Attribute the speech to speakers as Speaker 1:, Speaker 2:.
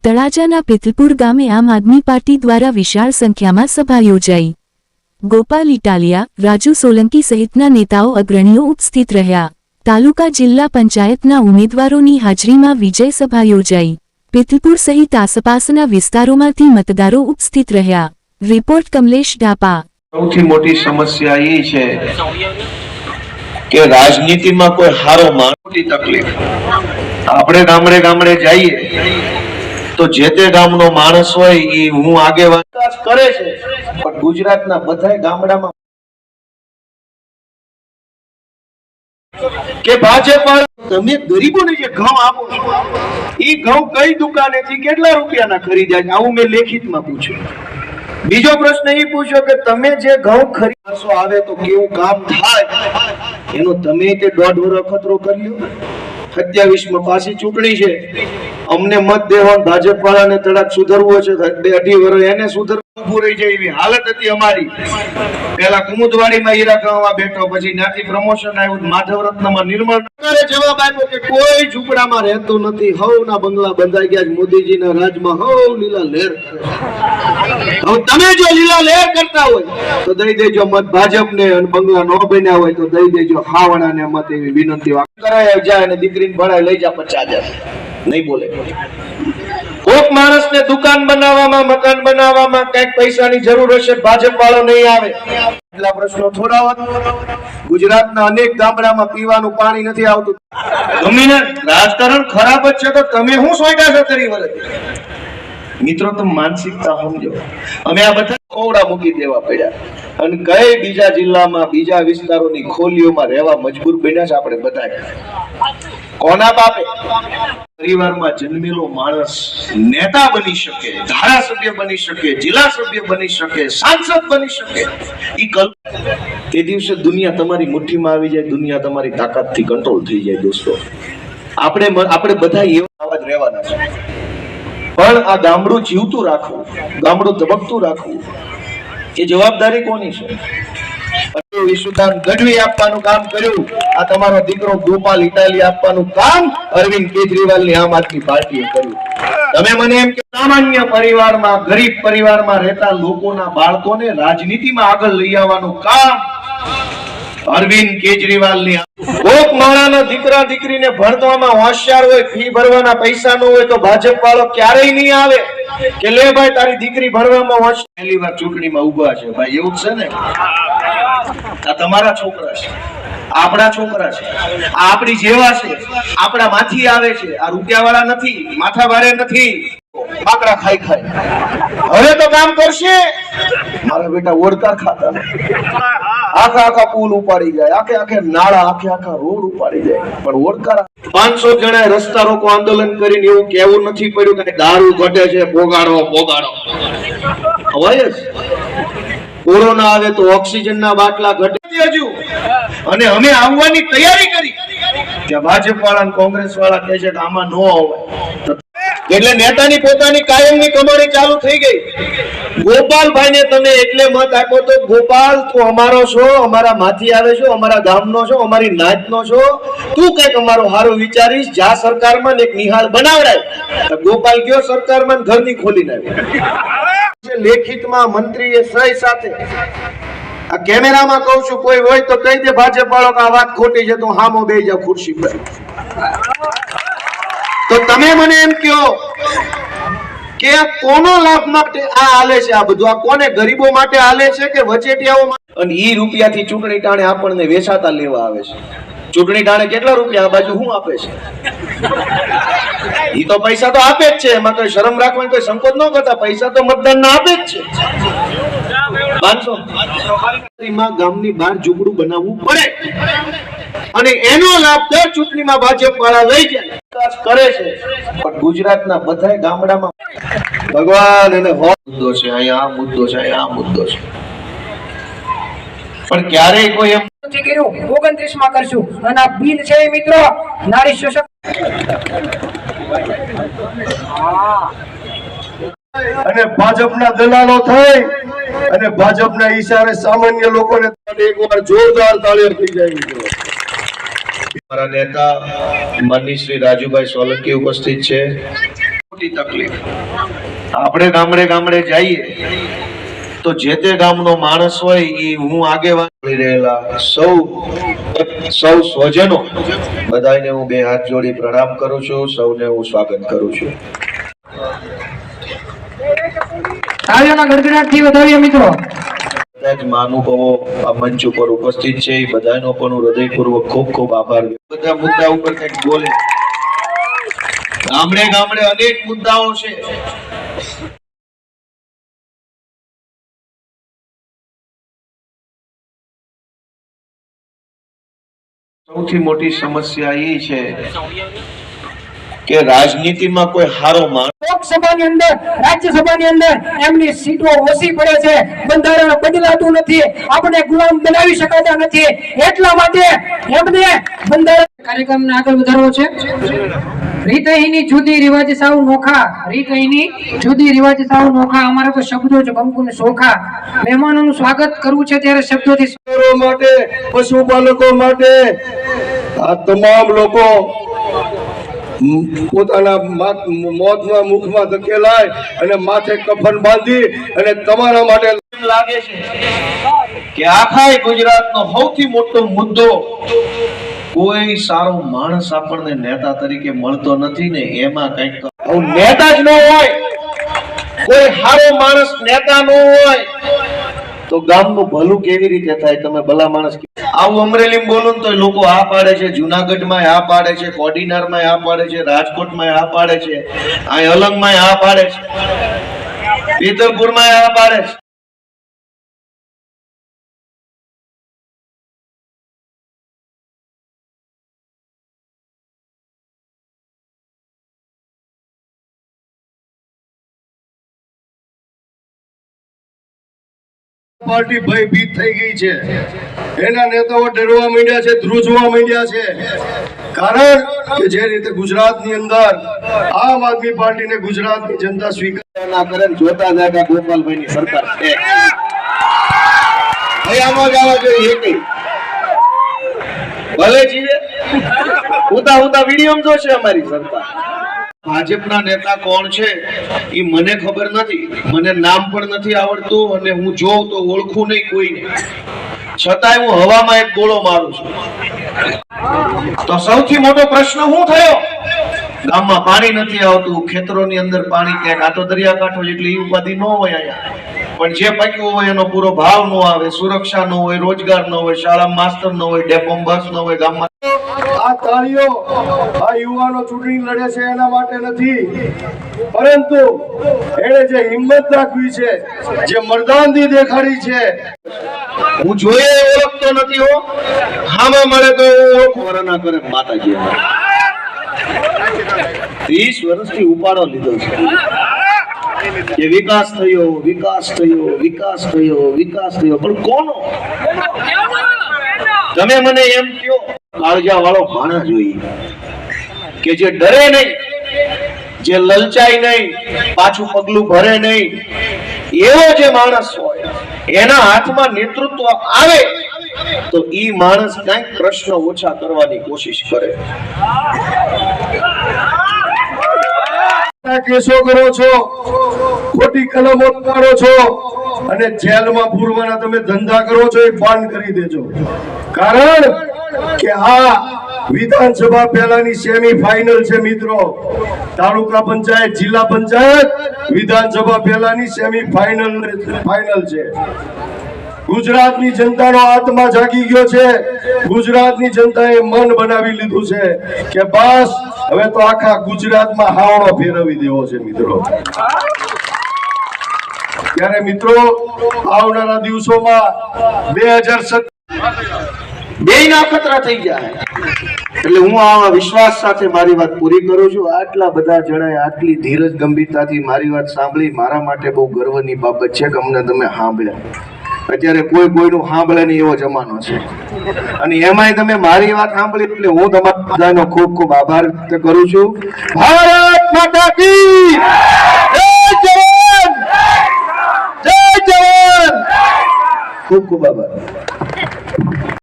Speaker 1: તળાજાના પિથલપુર ગામે આમ આદમી પાર્ટી દ્વારા વિશાળ સંખ્યામાં સભા યોજાઈ। ગોપાલ ઇટાલિયા, રાજુ સોલંકી સહિતના નેતાઓ અગ્રણીઓ ઉપસ્થિત રહ્યા। તાલુકા જિલ્લા પંચાયતના ઉમેદવારોની હાજરીમાં વિજય સભા યોજાઈ। પિથલપુર સહિત આસપાસના વિસ્તારોમાંથી મતદારો ઉપસ્થિત રહ્યા। રિપોર્ટ કમલેશ ડાપા।
Speaker 2: સૌથી મોટી સમસ્યા એ છે કે રાજનીતિમાં કોઈ હારો માણસ મોટી તકલીફ। આપણે ગામડે ગામડે જઈએ તો જે તે ગામનો માણસ હોય એ હું આગેવાન કરે છે, પણ ગુજરાતના બધા ગામડામાં કે ભાજપ તમે ગરીબોને જે ઘઉં આપો છો એ ઘઉં કઈ દુકાનેથી કેટલા રૂપિયાના ખરીદ્યા છે, આવું મેં લેખિતમાં પૂછ્યું। બીજો પ્રશ્ન એ પૂછ્યો કે તમે જે ઘઉં ખરીદશો આવે તો કેવું કામ થાય, એનો તમે તે 1.5 વર્ષ ખતરો કરી લો। 27 માં પાછી ચૂંટણી છે, અમને મત દેવો, ભાજપ વાળાને તડાક સુધરવો છે, 2.5 વર્ષ એને સુધરવું ઉભું રહી જાય એવી હાલત હતી અમારી। પેલા કુમુદવાડીમાં હીરા કહેવા બેઠો, પછી ત્યાંથી પ્રમોશન આવ્યું, માધવરત્નમાં નિર્મળ સરકારે જવાબ આપ્યો કે કોઈ ઝૂંપડામાં રહેતું નથી, હવના બંગલા બંધાઈ ગયા, મોદીજીના રાજમાં હવ લીલા લહેર કરે। હવે તમે જો લીલા લહેર કરતા હોય તો દઈ દેજો મત ભાજપને, અને બંગલા ન બન્યા હોય તો દઈ દેજો હાવણાને મત, એવી વિનંતી કરાય જાય અને દીકરીને ભણાઈ લઈ જા 50,000 નહીં બોલે। કોક માણસને દુકાન બનાવવામાં, મકાન બનાવવામાં કઈક પૈસાની જરૂર હશે, ભાજપ વાળો નહીં આવે। એટલા પ્રશ્નો થોડા હોત। ગુજરાતના અનેક ગામડામાં પીવાનું પાણી નથી આવતું। ગમીને રાજકારણ ખરાબ જ છે તો તમે શું સોંટ્યા છો 30 વર્ષ? મિત્રો, તમે માનસિકતા સમજો। અમે આ બધા કોવડા મૂકી દેવા પડ્યા અને કઈ બીજા જિલ્લામાં, બીજા વિસ્તારોની ખોલીઓમાં રહેવા મજબૂર બન્યા છે આપણે બધા। કોના બાપે? પરિવારમાં જન્મેલો માણસ નેતા બની શકે, ધારાસભ્ય બની શકે, જિલ્લા સભ્ય બની શકે, સાંસદ બની શકે, ઈ તે દિવસે દુનિયા તમારી મુઠ્ઠીમાં આવી જાય, દુનિયા તમારી તાકાતથી કંટ્રોલ થઈ જાય। દોસ્તો, આપણે બધા એવા આવા જ રહેવાના છે, પણ આ ગામડું જીવતું રાખવું, ગામડું ધબકતું રાખવું, એ જવાબદારી કોની છે? વિશુદાન ગઢવી આપવાનું કામ કર્યું, આ તમારો દીકરો ગોપાલ ઇટાલિયા આપવાનું કામ અરવિંદ કેજરીવાલની આમ આદમી પાર્ટીએ કર્યું। તમે મને એમ કે સામાન્ય પરિવારમાં, ગરીબ પરિવારમાં રહેતા લોકોના બાળકોને રાજનીતિમાં આગળ લઈ આવવાનું કામ અરવિંદ કેજરીવાલની। કોક માણાના દીકરા દીકરીને ભણવામાં હોશિયાર હોય, ફી ભરવાના પૈસા ન હોય તો ભાજપ વાળો ક્યારેય નહીં આવે કે લે ભાઈ તારી દીકરી ભણવામાં હોશિયાર, પહેલી વાર ચૂંટણીમાં ઉભા છે ભાઈ, એવું છે ને? આ તમારા છોકરા છે, આપણા છોકરા છે, આ આપણી જેવા છે, આપણા માંથી આવે છે, આ રૂપિયા વાળા નથી, માથા ભારે નથી, બાકડા ખાઈ ખાઈ હવે તો કામ કરશે। મારા બેટા ઓડકાર ખાતા આખા આખા પુલ ઉપાડી જાય, આખે આખે નાળા, આખે આખા રોડ ઉપાડી જાય, પણ ઓડકાર 500 જણા રસ્તા રોકો આંદોલન કરીને એવું કેવું નથી પડ્યું કે દારૂ ઘટે છે, પોગાડો પોગાડો। હવે કોરોના આવે તો ઓક્સિજનના બાટલા ઘટે હજુ, અને અમે આવવાની તૈયારી કરી કે ભાજપ વાળા, કોંગ્રેસ વાળા કહે છે કે આમાં ન આવે, એટલે નેતાની પોતાની કાયમની કમાણી ચાલુ થઈ ગઈ। ગોપાલભાઈ ને તમે એટલે મત આપ્યો તો ગોપાલ તું અમારો છો, અમારા માંથી આવે છો, અમારા ગામનો છો, અમારી નાતનો છો, તું કઈક અમારો હારું વિચારીશ, જા સરકારમાં એક નિહાળ બનાવડાય। ગોપાલ ગયો સરકારમાં, ઘરની ખોલીને આવ્યો। લેખિતમાં મંત્રીએ સહી સાથે, આ કેમેરામાં કહું છું, કોઈ હોય તો કહી દે ભાજપ વાળો કે આ વાત ખોટી છે, તો હામો બેસી જાવ ખુરશી પર। તો તમે મને એમ કહો કે આ કોનો લાભ માટે આ હાલે છે? આ બધું આ કોને? ગરીબો માટે હાલે છે કે વચેટિયાઓ માટે? અને ઈ રૂપિયાથી ચૂંટણી ટાણે આપણને વેચાતા લેવા આવે છે। ચૂંટણી ટાણે કેટલા રૂપિયા આ બાજુ શું આપે છે? ઈ તો પૈસા તો આપે જ છે, એમાં કોઈ શરમ રાખવાની કોઈ સંકોચ ન કરતા, પૈસા તો મતદાન ના આપે જ છે। 500 ગામની બહાર ઝૂંપડું બનાવવું પડે, અને એનો લાભ દર ચૂંટણીમાં ભાજપ વાળા લઈ જાય કરે છે, પણ ગુજરાતના બધા ગામડામાં ભગવાન અને મુદ્દો છે, અહીંયા આ મુદ્દો છે, અહીંયા આ મુદ્દો છે, પણ ક્યારેય કોઈ એમ
Speaker 3: નથી કર્યું। 29 માં કરશું, અને આ બિલ છે મિત્રો નારી શોષક,
Speaker 2: અને ભાજપના દલાલો થઈ અને ભાજપના ઈશારે સામાન્ય લોકોને એકવાર જોરદાર તાળીઓ થઈ જાય। મારા નેતા માનનીય શ્રી રાજુભાઈ સોલંકી ઉપસ્થિત છે। મોટી તકલીફ. આપણે ગામડે ગામડે જઈએ તો જે તે ગામનો માણસ હોય એ હું આગેવાન કરી રહેલા સૌ સ્વજનો બધાને હું બે હાથ જોડી પ્રણામ કરું છું. સૌને હું સ્વાગત કરું છું.
Speaker 3: તાળીઓના ગડગડાટથી વધાવીએ મિત્રો.
Speaker 2: બધા જ મહાનુભાવો આ મંચ ઉપર ઉપસ્થિત છે એ બધાનો પણ હું હૃદયપૂર્વક ખૂબ ખૂબ આભાર. બધા મુદ્દા ઉપર કંઈક બોલે. ગામડે ગામડે અનેક મુદ્દાઓ છે. સૌથી મોટી સમસ્યા એ છે કે રાજનીતિમાં કોઈ હારો માણસ
Speaker 3: લોકસભાની અંદર રાજ્યસભાની અંદર એમની સીટો ઓછી પડે છે, બંધારણ બદલાતું નથી, આપણે ગુલામ બનાવી શકાતા નથી. એટલા માટે એમને બંધારણ કાર્યક્રમને આગળ વધારવો છે. રીત અહીંની જુદી રિવાજ સાવ નોખા, રીત અહીંની જુદી રિવાજ સાવ નોખા. અમારે તો શબ્દો જ કંકુને સોખા. મહેમાનોનું સ્વાગત કરવું છે ત્યારે શબ્દોથી
Speaker 2: માટે, પશુપાલકો માટે આ તમામ લોકો પોતાના મોતના મુખમાં ધકેલાય અને માથે કફન બાંધી અને તમારા માટે લાગે છે કે આખા ગુજરાતનો સૌથી મોટો મુદ્દો કોઈ સારો માણસ આપણને નેતા તરીકે મળતો નથી ને એમાં કંઈક નેતા જ ન હોય, કોઈ સારો માણસ નેતા ન હોય તો ગામનું ભલું કેવી રીતે થાય? તમે ભલા માણસ આવું અમરેલીમાં બોલું તો લોકો આ પાડે છે, જુનાગઢમાં આ પાડે છે, કોડીનારમાં આ પાડે છે, રાજકોટમાં આ પાડે છે, અહીં અલંગમાં આ પાડે છે, પીતલપુરમાં આ પાડે છે. પાર્ટી ભયભીત થઈ ગઈ છે. એના નેતાઓ ડરવા માંડ્યા છે, ધ્રુજવા માંડ્યા છે. કારણ કે જે રીતે ગુજરાતની અંદર આમ આદમી પાર્ટીને ગુજરાતની જનતા સ્વીકાર ના કરે, જોતા જાગા ગોપાલભાઈની સરકાર છે. આમાં જ આવવા જોઈએ એક ભલે જીવે ઉતા વિડીયો જોશે અમારી સરકાર. ભાજપના નેતા કોણ છે એ મને ખબર નથી, મને નામ પણ નથી આવડતું અને હું જોઉં તો ઓળખું નહીં કોઈને, છતાંય હું હવામાં એક ગોળો મારું છું. તો સૌથી મોટો પ્રશ્ન શું થયો? ગામમાં પાણી નથી આવતું, ખેતરોની અંદર પાણી ક્યાંક આ તો દરિયાકાંઠો જેટલી ઉપાધિ ન હોય અહીંયા, પણ જે પાક્યું હોય એનો પૂરો ભાવ ન આવે, સુરક્ષા ન હોય, રોજગાર ન હોય, શાળામાં માસ્તર ન હોય, ડેપોમાં બસ ન હોય. ગામમાં આ તાળીઓ આ યુવાનો ચૂંટણી લડે છે એના માટે નથી, પરંતુ એને જે હિંમત દાખવી છે, જે મર્દાનગી દેખાડી છે, હું જોઈએ ઓળખતો નથી હો, હામાં મળે તો ઓળખવાના કરે. માતાજી 30 વર્ષથી ઉપાડો લીધો છે કે વિકાસ થયો, વિકાસ થયો, વિકાસ થયો, વિકાસ થયો, પણ કોનો? તમે મને એમ કહો કાળજા વાળો માણસ જોઈએ કે જે ડરે નહીં, જે લલચાય નહીં, પાછું પગલું ભરે નહીં, એવો જે માણસ હોય એના હાથમાં નેતૃત્વ આવે તો ઈ માણસ કંઈક પ્રશ્ન ઓછા કરવાની કોશિશ કરે. કેસો કરો છો, ખોટી કલમો કરો છો અને જેલમાં પૂરવાના તમે ધંધા કરો છો, એ બંધ કરી દેજો. કારણ કે આ વિધાનસભા પહેલાની સેમી ફાઇનલ છે મિત્રો. તાલુકા પંચાયત, જિલ્લા પંચાયત, વિધાનસભા પહેલાની સેમી ફાઇનલ છે. ગુજરાતની જનતાનો આત્મા જાગી ગયો છે. ગુજરાતની જનતાએ મન બનાવી લીધું છે કે બસ હવે તો આખા ગુજરાતમાં હાવડો ફેરવી દેવો છે મિત્રો. ત્યારે મિત્રો આવનારા દિવસોમાં 2017 બેયના ખતરા થઈ જાય. એટલે હું આ વિશ્વાસ સાથે મારી વાત પૂરી કરું છું. આટલા બધા જણાએ આટલી ધીરજ ગંભીરતાથી મારી વાત સાંભળી, મારા માટે બહુ ગર્વની બાબત છે કે અમને તમે સાંભળ્યા. અત્યારે કોઈ કોઈનું સાંભળે નહીં એવો જમાનો છે, અને એમાંય તમે મારી વાત સાંભળી એટલે હું તમારા બધાનો ખૂબ ખૂબ આભાર વ્યક્ત કરું છું. ભારત માતા કી જય! જવાન જય જવાન! ખૂબ ખૂબ આભાર.